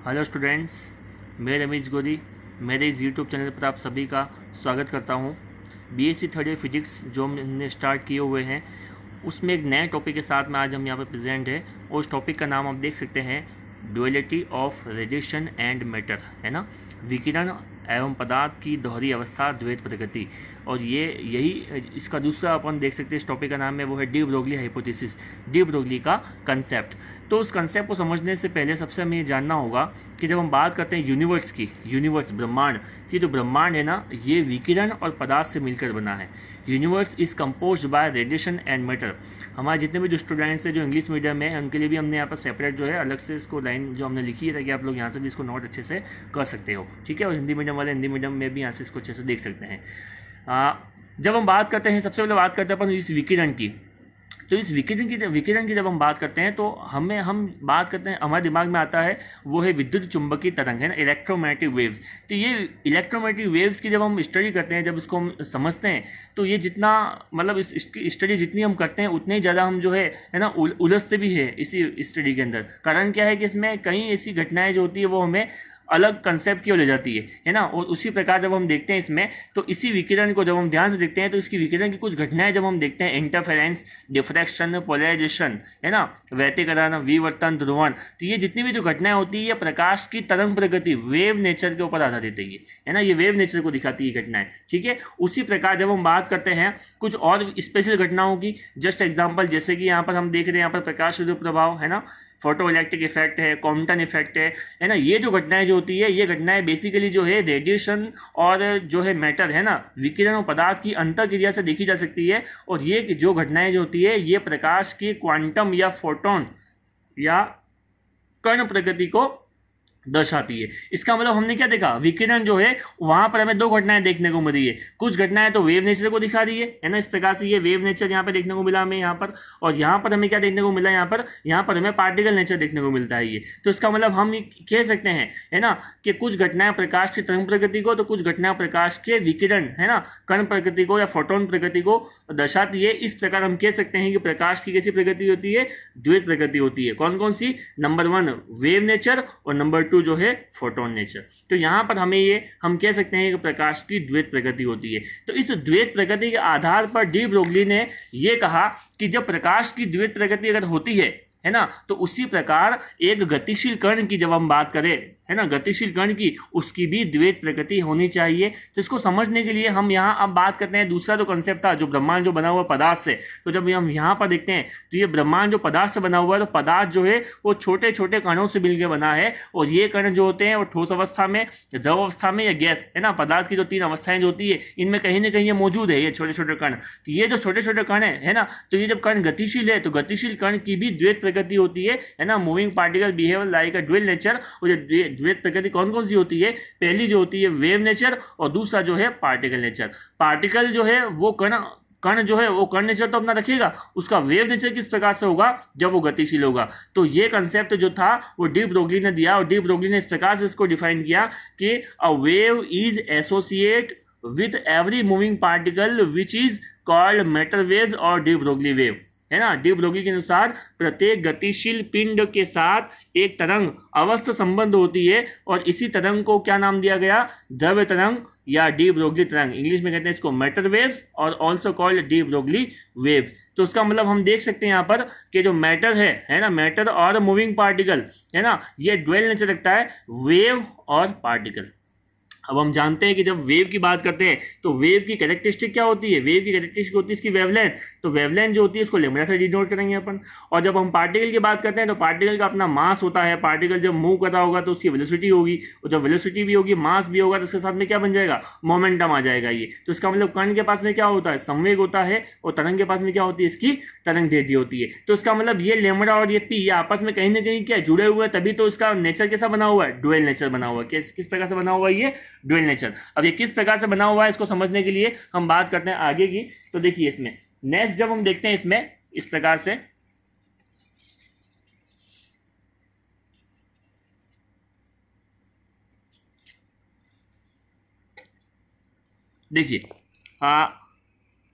Hello students, मैं रमेश गोरी। मेरे इस यूट्यूब चैनल पर आप सभी का स्वागत करता हूं। बीएससी थर्ड ईयर फिजिक्स जो हमने स्टार्ट किए हुए हैं उसमें एक नए टॉपिक के साथ में आज हम यहाँ पर प्रेजेंट है। और उस टॉपिक का नाम आप देख सकते हैं, duality of radiation and matter, है ना। विकिरण एवं पदार्थ की दोहरी अवस्था, द्वैत प्रकृति। और ये यही इसका दूसरा अपन देख सकते हैं, इस टॉपिक का नाम है वो है de Broglie hypothesis, de Broglie का कंसेप्ट। तो उस कंसेप्ट को समझने से पहले सबसे हमें ये जानना होगा कि जब हम बात करते हैं यूनिवर्स की, यूनिवर्स ब्रह्मांड की, तो ब्रह्मांड है ना, ये विकिरण और पदार्थ से मिलकर बना है। Universe is composed bye radiation and matter. हमारे जितने भी जो स्टूडेंट्स हैं जो इंग्लिश मीडियम है उनके लिए भी हमने यहाँ पर सेपरेट जो है अलग से इसको लाइन जो हमने लिखी है ताकि आप लोग यहाँ से भी इसको नोट अच्छे से कर सकते हो, ठीक है। और हिंदी मीडियम वाले हिंदी मीडियम में भी यहाँ से इसको अच्छे से देख सकते हैं। जब हम बात करते हैं, सबसे पहले बात करते हैं अपन इस विकिरण की। तो इस विकिरण की जब हम बात करते हैं तो हम बात करते हैं, हमारे दिमाग में आता है वो है विद्युत चुंबकीय तरंग, है ना, इलेक्ट्रोमैग्नेटिक वेव्स। तो ये इलेक्ट्रोमैग्नेटिक वेव्स की जब हम स्टडी करते हैं, जब इसको हम समझते हैं, तो ये जितना मतलब इसकी स्टडी जितनी हम करते हैं उतने ही ज़्यादा हम जो है ना उलझते भी है इसी स्टडी के अंदर। कारण क्या है कि इसमें कई ऐसी घटनाएं जो होती है वो हमें अलग कंसेप्ट की ओर ले जाती है ना। और उसी प्रकार जब हम देखते हैं इसमें, तो इसी विकिरण को जब हम ध्यान से देखते हैं तो इसकी विकिरण की कुछ घटनाएं जब हम देखते हैं, इंटरफेरेंस, डिफ्रैक्शन, पोलराइजेशन, है ना, व्यतिकरण, विवर्तन, ध्रुवण, तो ये जितनी भी जो घटनाएं होती है ये प्रकाश की तरंग प्रगति, वेव नेचर के ऊपर आधारित है ना। ये वेव नेचर को दिखाती है घटनाएं, ठीक है। उसी प्रकार जब हम बात करते हैं कुछ और स्पेशल घटनाओं की, जस्ट एग्जाम्पल, जैसे कि यहाँ पर हम देख रहे हैं, यहाँ पर प्रकाश प्रभाव, है ना, फोटो इलेक्ट्रिक इफेक्ट है, कॉम्पटन इफेक्ट है ना। ये जो घटनाएं जो होती है, ये घटनाएं बेसिकली जो है रेडिएशन और जो है मैटर, है ना, विकिरण और पदार्थ की अंतर क्रिया से देखी जा सकती है। और ये जो घटनाएं जो होती है ये प्रकाश की क्वांटम या फोटोन या कण प्रकृति को दर्शाती है। इसका मतलब हमने क्या देखा, विकिरण जो है वहां पर हमें दो घटनाएं देखने को मिली है। कुछ घटनाएं तो वेव नेचर को दिखा रही है ना, इस प्रकार से ये वेव नेचर यहाँ पे देखने को मिला हमें यहाँ पर। और यहाँ पर हमें क्या देखने को मिला, यहाँ पर हमें पार्टिकल नेचर देखने को मिलता है ये। तो इसका मतलब हम कह सकते हैं, है ना, कि कुछ घटनाएं प्रकाश की तरंग प्रकृति को, तो कुछ घटनाएं प्रकाश के विकिरण, है ना, कण प्रकृति को या फोटोन प्रकृति को दर्शाती है। इस प्रकार हम कह सकते हैं कि प्रकाश की कैसी प्रकृति होती है, द्वैत प्रकृति होती है। कौन कौन सी, नंबर 1 वेव नेचर और नंबर 2 जो है फोटोन नेचर। तो यहां पर हम कह सकते हैं कि प्रकाश की द्वैत प्रकृति होती है। तो इस द्वैत प्रकृति के आधार पर डी ब्रोगली ने यह कहा कि जब प्रकाश की द्वैत प्रकृति अगर होती है ना, तो उसी प्रकार एक गतिशील कण की जब हम बात करें, है ना, गतिशील कण की, उसकी भी द्वैत प्रकृति होनी चाहिए। तो इसको समझने के लिए हम यहाँ अब बात करते हैं दूसरा जो कंसेप्ट था, जो ब्रह्मांड जो बना हुआ पदार्थ से। तो जब हम यहाँ पर देखते हैं तो ये ब्रह्मांड जो पदार्थ से बना हुआ है, तो पदार्थ जो है वो छोटे छोटे कणों से मिलकर बना है। और ये कण जो होते हैं वो ठोस अवस्था में, द्रव अवस्था में या गैस, है ना, पदार्थ की जो 3 अवस्थाएं जो होती है इनमें कहीं ना कहीं ये मौजूद है, ये छोटे छोटे कण। तो ये जो छोटे छोटे कण है ना, तो ये जब कण गतिशील है तो गतिशील कण की भी द्वैत प्रकृति होती है ना। मूविंग पार्टिकल बिहेव लाइक अ ड्यूअल नेचर। और द्वैत प्रकृति कौन कौन सी होती है, पहली जो होती है वेव नेचर और दूसरा जो है पार्टिकल नेचर। पार्टिकल जो है वो कण जो है वो कण नेचर तो अपना रखेगा, उसका वेव नेचर किस प्रकार से होगा, जब वो गतिशील होगा। तो ये कंसेप्ट जो था वो डी ब्रोगली ने दिया, और डी ब्रोगली ने इस प्रकार से इसको डिफाइन किया कि a wave is associate with every moving particle which is called matter waves और डी ब्रोगली वेव, है ना। डी ब्रोगली के अनुसार प्रत्येक गतिशील पिंड के साथ एक तरंग अवस्था संबंध होती है, और इसी तरंग को क्या नाम दिया गया, द्रव्य तरंग या डी ब्रोगली तरंग। इंग्लिश में कहते हैं इसको मैटर वेव्स और also called de Broglie waves. तो उसका मतलब हम देख सकते हैं यहाँ पर कि जो मैटर है ना, मैटर और मूविंग पार्टिकल, है ना, ये ड्वेल नेचर रखता है, वेव और पार्टिकल। अब हम जानते हैं कि जब वेव की बात करते हैं तो वेव की कैरेक्टरिस्टिक क्या होती है, वेव की कैरेक्टरिस्टिक होती है इसकी वेवलेंथ। तो वेवलेंथ जो होती है उसको लैम्डा से डिनोट करेंगे अपन। और जब हम पार्टिकल की बात करते हैं तो पार्टिकल का अपना मास होता है, पार्टिकल जब मूव कर रहा होगा तो उसकी वेलोसिटी होगी, और जब वेलोसिटी भी होगी, मास भी होगा, तो उसके साथ में क्या बन जाएगा, मोमेंटम आ जाएगा ये। तो इसका मतलब कण के पास में क्या होता है, संवेग होता है, और तरंग के पास में क्या होती है, इसकी तरंग दैर्ध्य होती है। तो इसका मतलब ये लैम्डा और ये पी आपस में कहीं ना कहीं क्या जुड़े हुए हैं, तभी तो इसका नेचर कैसा बना हुआ है, ड्यूअल नेचर बना हुआ है। किस प्रकार से बना हुआ है ये, ड्यूअल नेचर। अब ये किस प्रकार से बना हुआ है इसको समझने के लिए हम बात करते हैं आगे की। तो देखिए इसमें नेक्स्ट जब हम देखते हैं इसमें इस प्रकार से, देखिए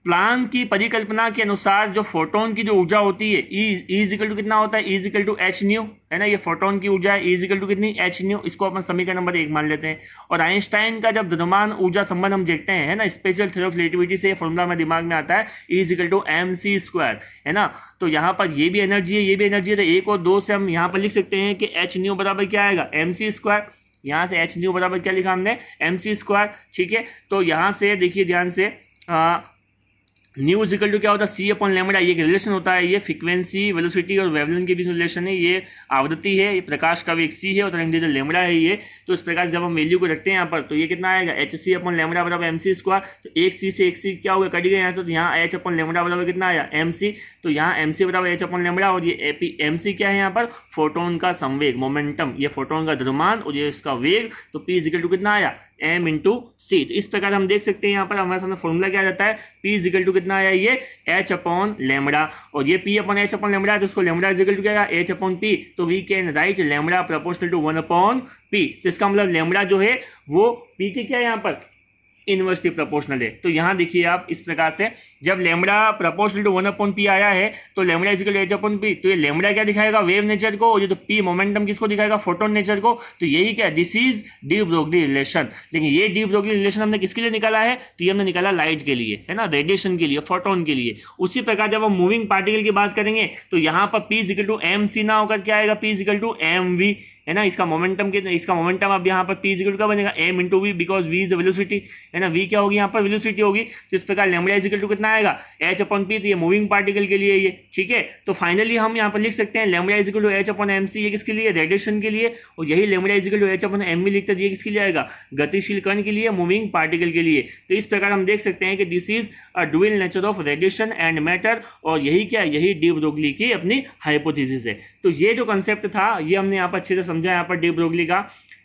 प्लांक की परिकल्पना के अनुसार जो फोटोन की जो ऊर्जा होती है ई इज इक्वल टू कितना होता है, is equal to h nu, है ना। ये फोटोन की ऊर्जा है, इज इक्वल टू कितनी, एच न्यू। इसको अपन समीकरण नंबर 1 मान लेते हैं। और आइंस्टाइन का जब द्रव्यमान ऊर्जा संबंध हम देखते हैं, है ना, स्पेशल थ्योरी ऑफ रिलेटिविटी से फॉर्मूला में दिमाग में आता है, इज इक्वल टू mc², है ना। तो यहाँ पर ये भी एनर्जी है, ये भी एनर्जी है, तो 1 और 2 से हम यहाँ पर लिख सकते हैं कि एच न्यू बराबर क्या आएगा, mc²। यहाँ से एच न्यू बराबर क्या लिखा हमने, mc², ठीक है। तो यहाँ से देखिए ध्यान से, न्यू इज इक्वल टू क्या होता है, सी अपॉन लैम्बडा। ये रिलेशन होता है, ये फ्रीक्वेंसी, वेलोसिटी और वेवलेंथ के बीच में रिलेशन है। ये आवृत्ति है, ये प्रकाश का वेग सी है और तरंग दैर्घ्य लैम्बडा है ये। तो इस प्रकार जब हम वैल्यू को रखते हैं यहाँ पर, तो ये कितना आएगा, एच सी अपॉन लैम्बडा बराबर mc²। तो एक सी से एक सी क्या होगा, कट गया यहाँ से, तो यहाँ एच अपॉन लैम्बडा बराबर कितना आया, mc। तो यहाँ mc बराबर एच अपॉन लैम्बडा, और ये mc क्या है यहाँ पर, फोटोन का संवेग, मोमेंटम, ये फोटोन का द्रव्यमान और ये इसका वेग। तो p इज इक्वल टू कितना आया, m इंटू सी। तो इस प्रकार हम देख सकते हैं यहाँ पर हमारे सामने फॉर्मूला क्या रहता है, p इज इक्वल टू कितना आया, ये h अपॉन लैम्बडा, और ये p upon h upon lambda है, तो इसको लैम्बडा इज इक्वल टू क्या है, h अपॉन p। तो we can write lambda proportional to 1 upon p। तो इसका मतलब लैम्बडा जो है वो p के क्या है यहाँ पर, इनवर्सली प्रोपोर्शनल है। तो यहाँ देखिए आप इस प्रकार से, जब lambda proportional to 1 upon p आया है, तो lambda is equal to h upon p. तो ये लैम्बडा क्या दिखाएगा, वेव नेचर को, और ये तो पी मोमेंटम किसको दिखाएगा, फोटोन नेचर को। तो यही क्या, this is de Broglie relation. लेकिन ये डी ब्रोगली रिलेशन हमने किसके लिए निकाला है, तो ये हमने निकाला लाइट के लिए, है ना, रेडिएशन के लिए, फोटोन के लिए। उसी प्रकार जब हम मूविंग पार्टिकल की बात करेंगे, तो यहाँ पर p is equal to m c ना होकर क्या आएगा, p is equal to m v, है ना। इसका मोमेंटम अब यहाँ पर p इक्वल टू क्या बनेगा, m into v, because v is velocity, है ना। v क्या होगी यहाँ पर, वेलोसिटी होगी। तो इस प्रकार लैम्बडा इज इक्वल टू कितना आएगा, h अपॉन p। तो ये मूविंग पार्टिकल के लिए ये, ठीक है। तो फाइनली हम यहाँ पर लिख सकते हैं lambda is equal to h upon mc, ये किसके लिए, रेडिएशन के लिए। और यही lambda is equal to h upon mv लिखते हैं, ये किसके लिए आएगा, गतिशील कण के लिए, मूविंग पार्टिकल के लिए। तो इस प्रकार हम देख सकते हैं कि this is a dual nature of radiation and matter, और यही क्या, यही डी ब्रोगली की अपनी हाइपोथेसिस है। तो ये जो कंसेप्ट था, ये हमने यहाँ पर अच्छे से समझा यहाँ पर डी ब्रोगली का,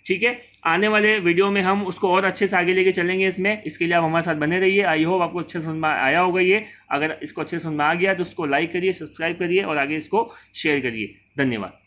ठीक है। आने वाले वीडियो में हम उसको और अच्छे से आगे लेके चलेंगे इसके लिए आप हमारे साथ बने रहिए। आई होप आपको अच्छे समझ में आया होगा ये। अगर इसको अच्छे समझ में आ गया तो उसको लाइक करिए, सब्सक्राइब करिए और आगे इसको शेयर करिए। धन्यवाद।